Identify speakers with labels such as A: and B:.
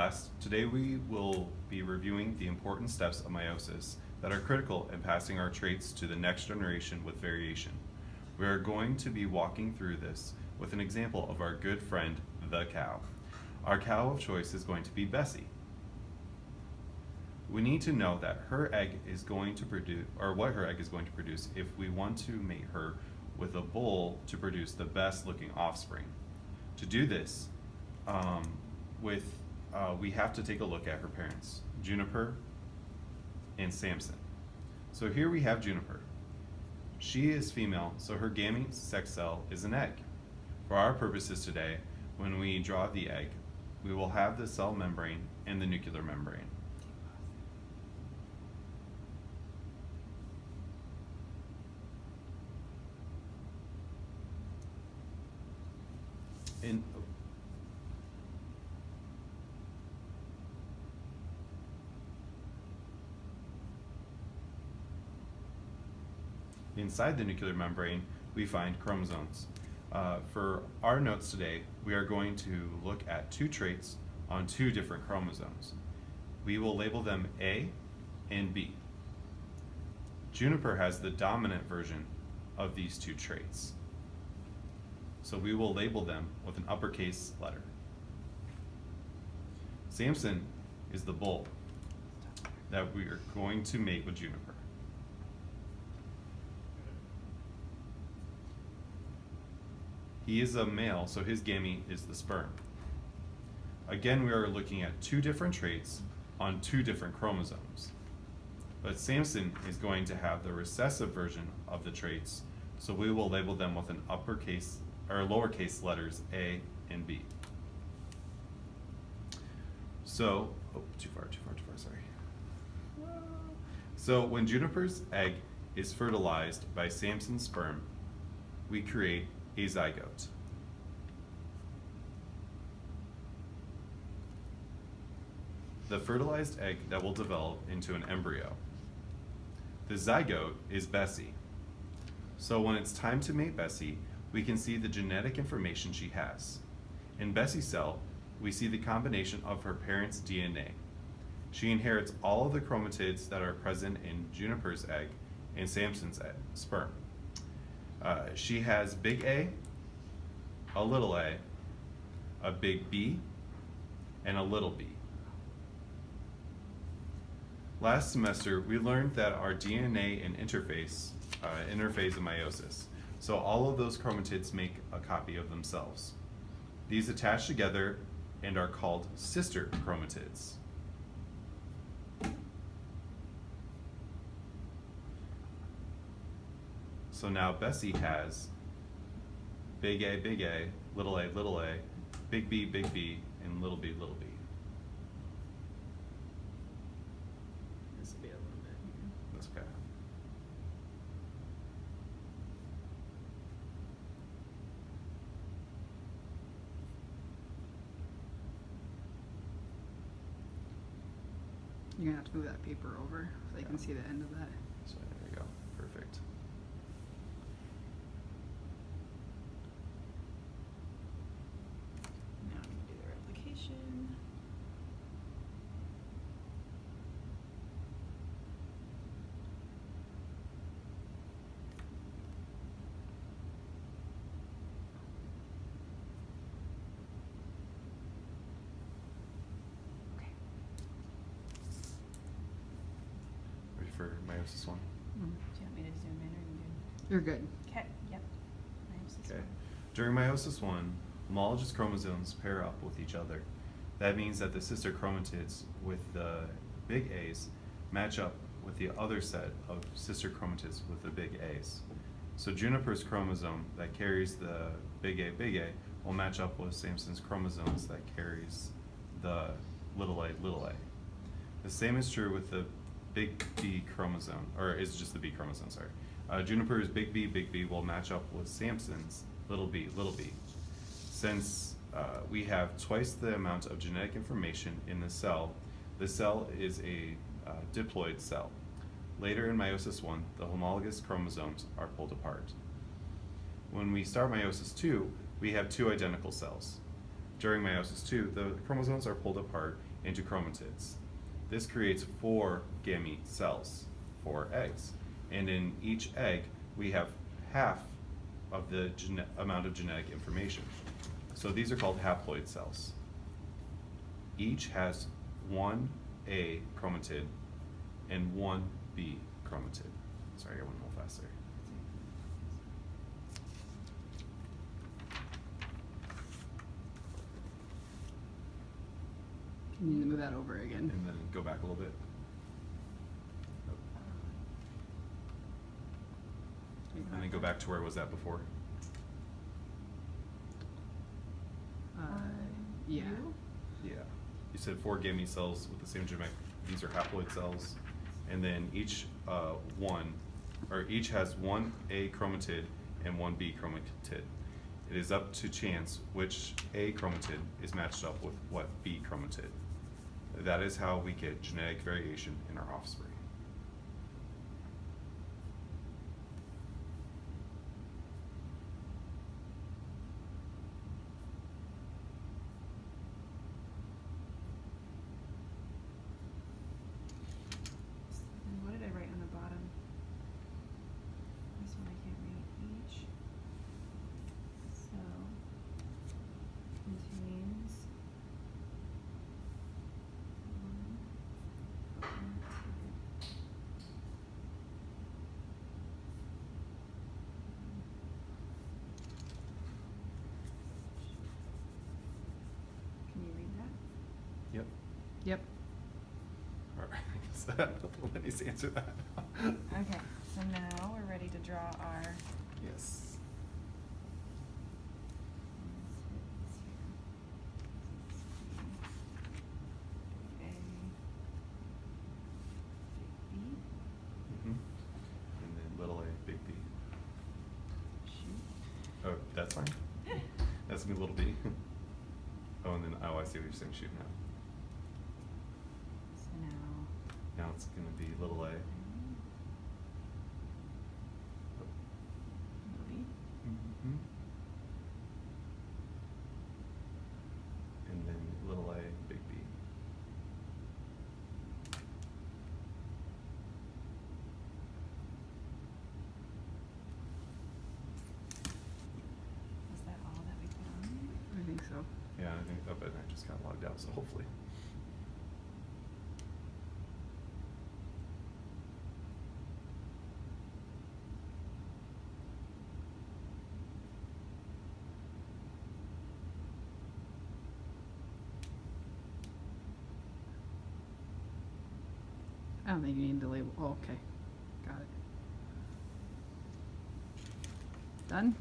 A: class, today we will be reviewing the important steps of meiosis that are critical in passing our traits to the next generation with variation. We are going to be walking through this with an example of our good friend, the cow. Our cow of choice is going to be Bessie. We need to know that her egg is going to produce, or what her egg is going to produce if we want to mate her with a bull to produce the best looking offspring. To do this, we have to take a look at her parents, Juniper and Samson. So here we have Juniper. She is female, so her gamete sex cell is an egg. For our purposes today, when we draw the egg, we will have the cell membrane and the nuclear membrane. Inside the nuclear membrane, we find chromosomes. For our notes today, we are going to look at two traits on two different chromosomes. We will label them A and B. Juniper has the dominant version of these two traits. So we will label them with an uppercase letter. Samson is the bull that we are going to mate with Juniper. He is a male, so his gamete is the sperm. Again, we are looking at two different traits on two different chromosomes. But Samson is going to have the recessive version of the traits, so we will label them with an uppercase or lowercase letters A and B. So, too far, sorry. So when Juniper's egg is fertilized by Samson's sperm, we create a zygote. The fertilized egg that will develop into an embryo. The zygote is Bessie. So when it's time to mate Bessie, we can see the genetic information she has. In Bessie's cell, we see the combination of her parents' DNA. She inherits all of the chromatids that are present in Juniper's egg and Samson's sperm. She has big A, a little a big B, and a little b. Last semester, we learned that our DNA and interphase in meiosis. So all of those chromatids make a copy of themselves. These attach together and are called sister chromatids. So now Bessie has big A, little a, big B, and little b, little b.
B: This will be a little bit here.
A: That's okay.
B: You're gonna have to move that paper over so you can see the end of that.
A: So there you go. Perfect.
C: Now I'm going to do the replication. Okay.
A: Ready for meiosis 1?
C: Do you want me to zoom in or you good?
B: You're good.
C: Okay, yep. Meiosis
A: Okay.
C: one.
A: During meiosis 1, homologous chromosomes pair up with each other. That means that the sister chromatids with the big A's match up with the other set of sister chromatids with the big A's. So Juniper's chromosome that carries the big A will match up with Samson's chromosomes that carries the little a. The same is true with the big B chromosome, or is just the B chromosome, sorry. Juniper's big B will match up with Samson's little b. Since we have twice the amount of genetic information in the cell is a diploid cell. Later in meiosis 1, the homologous chromosomes are pulled apart. When we start meiosis 2, we have two identical cells. During meiosis II, the chromosomes are pulled apart into chromatids. This creates 4 gamete cells, 4 eggs. And in each egg, we have half of the amount of genetic information. So these are called haploid cells. Each has 1 A chromatid and 1 B chromatid. Sorry, I went a little faster.
B: Can you move that over again?
A: And then go back a little bit. And then go back to where it was at before.
B: Uh, yeah.
A: Yeah. You said 4 gamete cells with the same genetic. These are haploid cells, and then each each has 1 A chromatid and 1 B chromatid. It is up to chance which A chromatid is matched up with what B chromatid. That is how we get genetic variation in our offspring.
C: And what did I write on the bottom? This one I can't read. Each cell contains one chromatid. Can you read that?
A: Yep.
B: Yep.
A: All right. Let me answer that.
C: Okay, so now we're ready to draw our
A: Yes. Mm-hmm. And then little a, big B. Oh, that's fine. That's gonna be little b. Oh, and then, oh, I see what you're saying, shoot now.
C: So now.
A: Now it's gonna be little a. Mm-hmm. And then little a, big B.
C: Is that all that we put on there?
B: I think so.
A: Yeah, I think, oh, but I just got logged out, so hopefully.
B: I don't think you need to label. Oh, okay. Got it. Done?